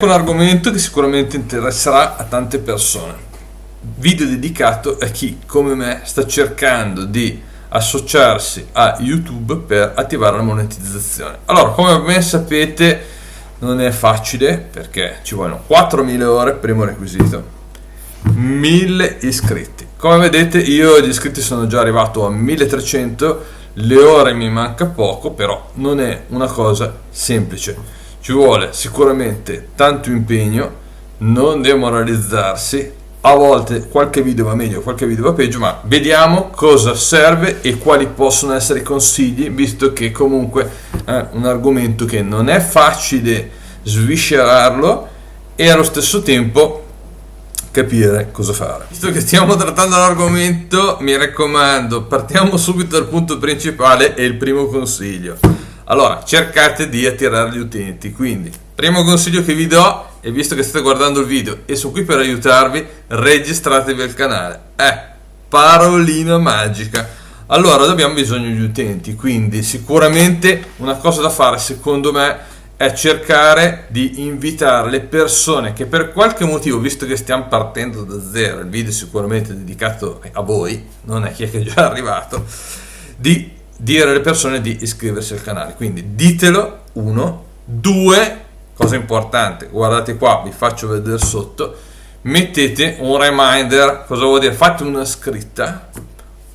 Un argomento che sicuramente interesserà a tante persone. Video dedicato a chi, come me, sta cercando di associarsi a YouTube per attivare la monetizzazione. Allora, come ben sapete, non è facile perché ci vogliono 4.000 ore, primo requisito, 1.000 iscritti. Come vedete, io gli iscritti sono già arrivato a 1.300, le ore mi manca poco, però non è una cosa semplice. Ci vuole sicuramente tanto impegno, non demoralizzarsi, a volte qualche video va meglio, qualche video va peggio, ma vediamo cosa serve e quali possono essere i consigli, visto che comunque è un argomento che non è facile sviscerarlo e allo stesso tempo capire cosa fare. Visto che stiamo trattando l'argomento, mi raccomando, partiamo subito dal punto principale e il primo consiglio. Allora, cercate di attirare gli utenti, quindi primo consiglio che vi do, e visto che state guardando il video e sono qui per aiutarvi, registratevi al canale. Parolina magica. Allora, abbiamo bisogno di utenti, quindi sicuramente una cosa da fare, secondo me, è cercare di invitare le persone che per qualche motivo, visto che stiamo partendo da zero, il video è sicuramente dedicato a voi, non è chi è che è già arrivato, di dire alle persone di iscriversi al canale. Quindi ditelo, 1, 2, cosa importante, guardate qua, vi faccio vedere sotto, mettete un reminder. Cosa vuol dire? Fate una scritta,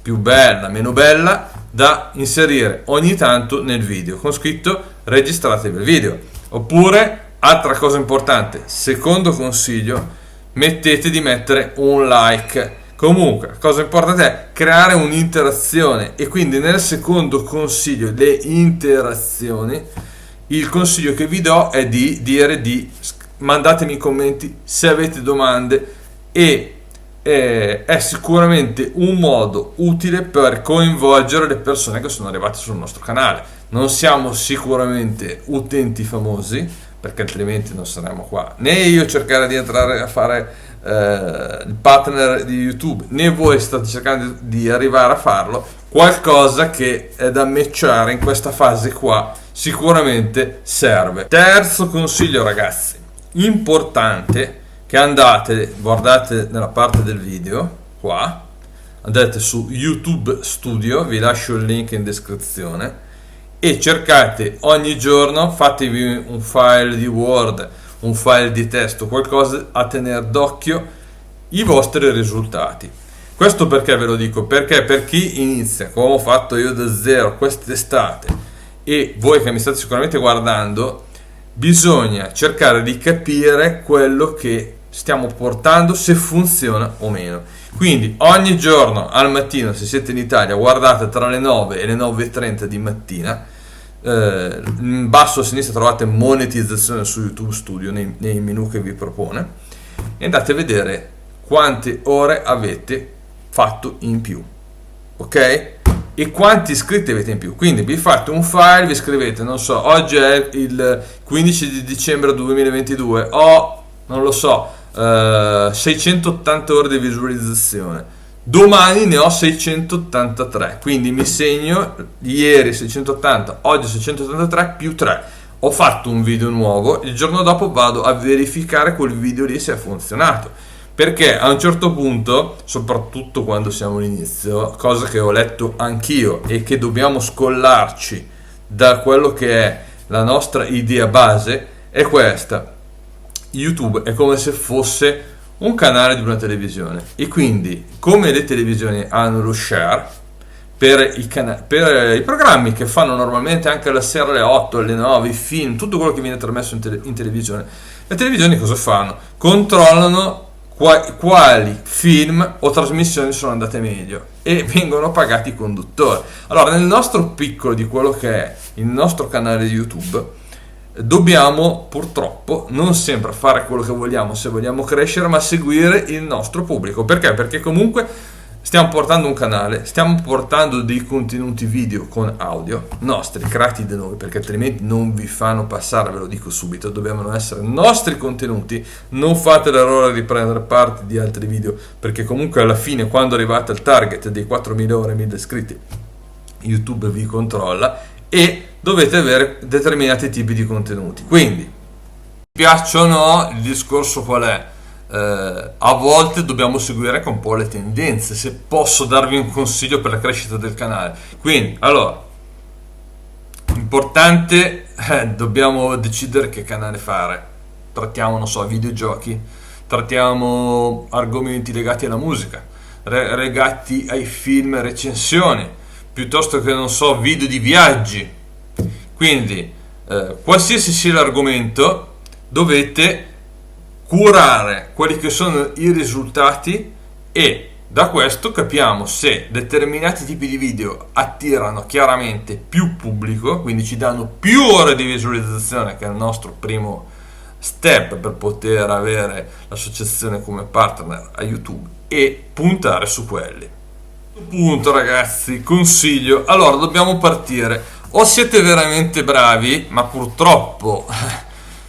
più bella, meno bella, da inserire ogni tanto nel video, con scritto registratevi il video. Oppure, altra cosa importante, secondo consiglio, mettete di mettere un like. Comunque, la cosa importante è creare un'interazione, e quindi nel secondo consiglio, le interazioni, il consiglio che vi do è di dire mandatemi i commenti se avete domande, e è sicuramente un modo utile per coinvolgere le persone che sono arrivate sul nostro canale. Non siamo sicuramente utenti famosi, perché altrimenti non saremmo qua, né io cercare di entrare a fare il partner di YouTube, né voi state cercando di arrivare a farlo. Qualcosa che è da matchare in questa fase qua sicuramente serve. Terzo consiglio, ragazzi, importante, che andate, guardate nella parte del video qua, andate su YouTube Studio, vi lascio il link in descrizione, e cercate ogni giorno, fatevi un file di Word, un file di testo, qualcosa a tenere d'occhio i vostri risultati. Questo perché ve lo dico? Perché per chi inizia, come ho fatto io da zero quest'estate, e voi che mi state sicuramente guardando, bisogna cercare di capire quello che stiamo portando, se funziona o meno. Quindi ogni giorno al mattino, se siete in Italia, guardate tra le 9 e le 9:30 di mattina, in basso a sinistra trovate monetizzazione su YouTube Studio nei menu che vi propone, e andate a vedere quante ore avete fatto in più, ok? E quanti iscritti avete in più. Quindi vi fate un file, vi scrivete, non so, oggi è il 15 di dicembre 2022, ho, non lo so, 680 ore di visualizzazione, domani ne ho 683, quindi mi segno ieri 680, oggi 683 più 3, ho fatto un video nuovo, il giorno dopo vado a verificare quel video lì se ha funzionato, perché a un certo punto, soprattutto quando siamo all'inizio, cosa che ho letto anch'io e che dobbiamo scollarci da quello che è la nostra idea base, è questa: YouTube è come se fosse un canale di una televisione, e quindi come le televisioni hanno lo share per i programmi che fanno normalmente anche la sera alle 8, alle 9, i film, tutto quello che viene trasmesso in televisione, le televisioni cosa fanno? Controllano quali film o trasmissioni sono andate meglio e vengono pagati i conduttori. Allora, nel nostro piccolo di quello che è il nostro canale di YouTube, dobbiamo purtroppo non sempre fare quello che vogliamo se vogliamo crescere, ma seguire il nostro pubblico. Perché? Perché comunque stiamo portando un canale, stiamo portando dei contenuti video con audio nostri, creati da noi, perché altrimenti non vi fanno passare, ve lo dico subito, dobbiamo essere nostri contenuti. Non fate l'errore di prendere parte di altri video, perché comunque alla fine, quando arrivate al target dei 4.000 ore e 1.000 iscritti, YouTube vi controlla e dovete avere determinati tipi di contenuti. Quindi piaccia o no, il discorso qual è? A volte dobbiamo seguire anche un po' le tendenze, se posso darvi un consiglio per la crescita del canale. Quindi, allora, importante, dobbiamo decidere che canale fare. Trattiamo, non so, videogiochi, trattiamo argomenti legati alla musica, legati ai film, recensioni, piuttosto che, non so, video di viaggi. Quindi, qualsiasi sia l'argomento, dovete curare quelli che sono i risultati e da questo capiamo se determinati tipi di video attirano chiaramente più pubblico, quindi ci danno più ore di visualizzazione, che è il nostro primo step per poter avere l'associazione come partner a YouTube, e puntare su quelli. Punto, ragazzi, consiglio. Allora, dobbiamo partire. O siete veramente bravi, ma purtroppo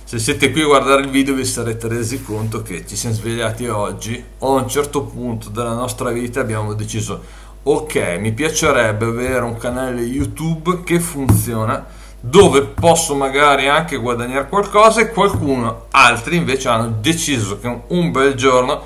se siete qui a guardare il video vi sarete resi conto che ci siamo svegliati oggi o a un certo punto della nostra vita abbiamo deciso: ok, mi piacerebbe avere un canale YouTube che funziona, dove posso magari anche guadagnare qualcosa, e qualcuno altri invece hanno deciso che un bel giorno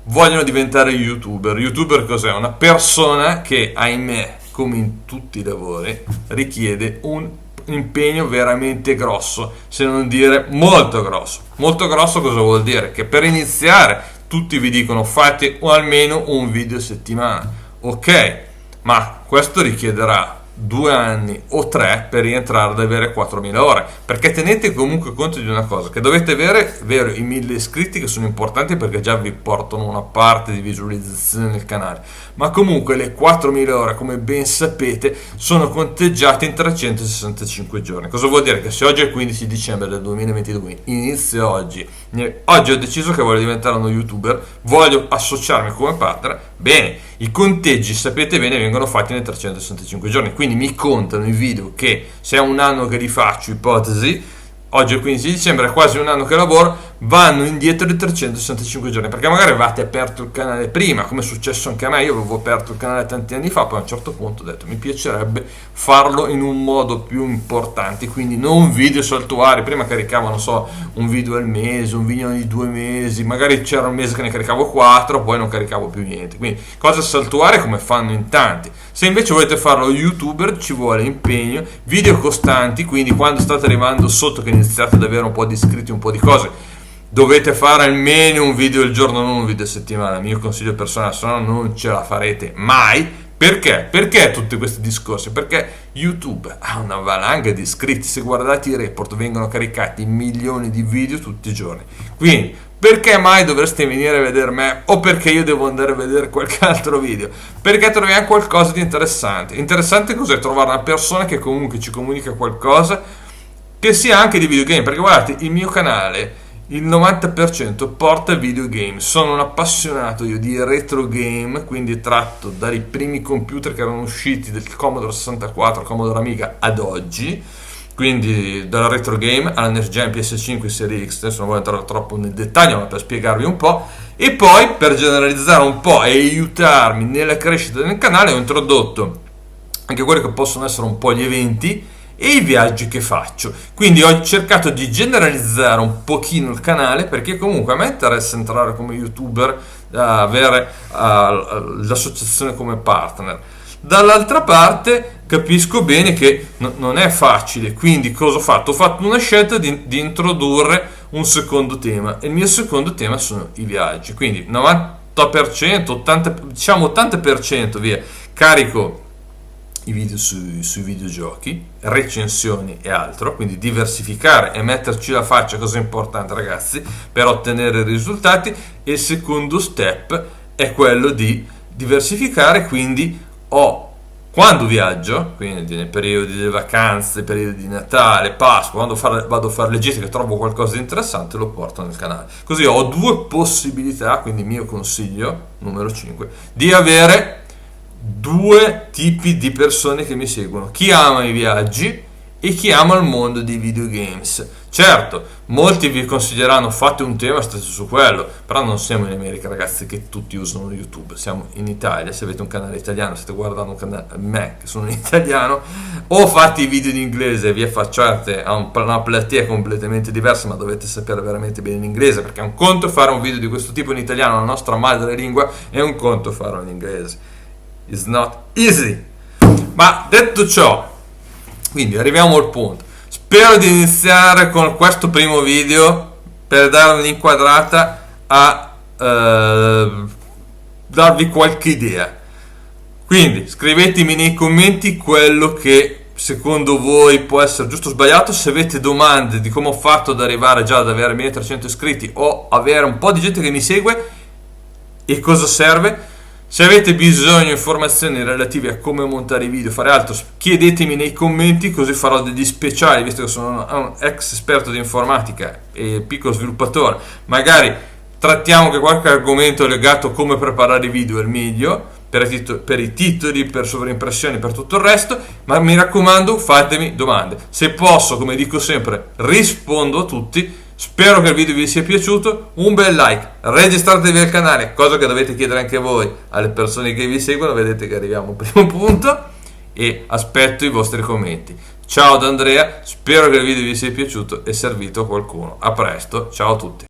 vogliono diventare YouTuber. YouTuber cos'è? Una persona che, ahimè, come in tutti i lavori, richiede un impegno veramente grosso, se non dire molto grosso. Molto grosso cosa vuol dire? Che per iniziare tutti vi dicono fate almeno un video a settimana, ok, ma questo richiederà 2 anni o 3 per rientrare ad avere 4.000 ore, perché tenete comunque conto di una cosa, che dovete avere, vero, i 1.000 iscritti, che sono importanti perché già vi portano una parte di visualizzazione nel canale, ma comunque le 4.000 ore, come ben sapete, sono conteggiate in 365 giorni. Cosa vuol dire? Che se oggi è il 15 dicembre del 2022, inizio oggi ho deciso che voglio diventare uno YouTuber, voglio associarmi come partner, bene, i conteggi, sapete bene, vengono fatti nei 365 giorni, quindi mi contano i video che, se è un anno che li faccio, ipotesi, oggi è il 15 dicembre, è quasi un anno che lavoro, vanno indietro di 365 giorni, perché magari avete aperto il canale prima, come è successo anche a me. Io avevo aperto il canale tanti anni fa, poi a un certo punto ho detto mi piacerebbe farlo in un modo più importante, quindi non video saltuari. Prima caricavo, non so, un video al mese, un video ogni 2 mesi, magari c'era un mese che ne caricavo 4, poi non caricavo più niente, quindi cose saltuare come fanno in tanti. Se invece volete farlo YouTuber ci vuole impegno, video costanti, quindi quando state arrivando sotto, che iniziate ad avere un po' di iscritti, un po' di cose, dovete fare almeno un video al giorno, non un video a settimana. Mio consiglio personale, se no non ce la farete mai. Perché? Perché tutti questi discorsi? Perché YouTube ha una valanga di iscritti, se guardate i report vengono caricati milioni di video tutti i giorni, quindi perché mai dovreste venire a vedere me, o perché io devo andare a vedere qualche altro video? Perché troviamo qualcosa di interessante. Interessante cos'è? Trovare una persona che comunque ci comunica qualcosa, che sia anche di videogame, perché guardate, il mio canale, il 90% porta videogame. Sono un appassionato io di retro game, quindi tratto dai primi computer che erano usciti, del Commodore 64, Commodore Amiga ad oggi, quindi dalla retro game alla Next Gen, PS5, Serie X. Adesso non voglio entrare troppo nel dettaglio, ma per spiegarvi un po', e poi per generalizzare un po' e aiutarmi nella crescita del canale, ho introdotto anche quelli che possono essere un po' gli eventi e i viaggi che faccio. Quindi ho cercato di generalizzare un pochino il canale, perché comunque a me interessa entrare come YouTuber, avere l'associazione come partner. Dall'altra parte capisco bene che non è facile, quindi cosa ho fatto? Ho fatto una scelta di introdurre un secondo tema, e il mio secondo tema sono i viaggi. Quindi 90%, 80, diciamo 80% via, carico i video sui videogiochi, recensioni e altro, quindi diversificare e metterci la faccia, cosa importante, ragazzi, per ottenere risultati. E il secondo step è quello di diversificare, quindi quando viaggio, quindi nei periodi delle vacanze, periodi di Natale, Pasqua, quando vado a fare le gite che trovo qualcosa di interessante, lo porto nel canale. Così ho 2 possibilità, quindi mio consiglio numero 5, di avere 2 tipi di persone che mi seguono: chi ama i viaggi e chi ama il mondo dei videogames. Certo, molti vi consiglieranno fate un tema stesso su quello, però non siamo in America, ragazzi, che tutti usano YouTube, siamo in Italia. Se avete un canale italiano, state guardando un canale me che sono in italiano, o fate i video in inglese e vi affacciate a una platea completamente diversa, ma dovete sapere veramente bene l'inglese, perché è un conto fare un video di questo tipo in italiano, la nostra madrelingua, è un conto farlo in inglese. It's not easy. Ma detto ciò, quindi arriviamo al punto. Spero di iniziare con questo primo video per dare un'inquadrata a darvi qualche idea. Quindi scrivetemi nei commenti quello che secondo voi può essere giusto o sbagliato. Se avete domande di come ho fatto ad arrivare già ad avere 1300 iscritti o avere un po' di gente che mi segue e cosa serve. Se avete bisogno di informazioni relative a come montare i video, fare altro, chiedetemi nei commenti, così farò degli speciali, visto che sono un ex esperto di informatica e piccolo sviluppatore. Magari trattiamo che qualche argomento legato a come preparare i video è il meglio, per i titoli, per sovraimpressioni, per tutto il resto, ma mi raccomando fatemi domande. Se posso, come dico sempre, rispondo a tutti. Spero che il video vi sia piaciuto, un bel like, registratevi al canale, cosa che dovete chiedere anche voi alle persone che vi seguono. Vedete che arriviamo al primo punto e aspetto i vostri commenti. Ciao da Andrea, spero che il video vi sia piaciuto e servito a qualcuno. A presto, ciao a tutti.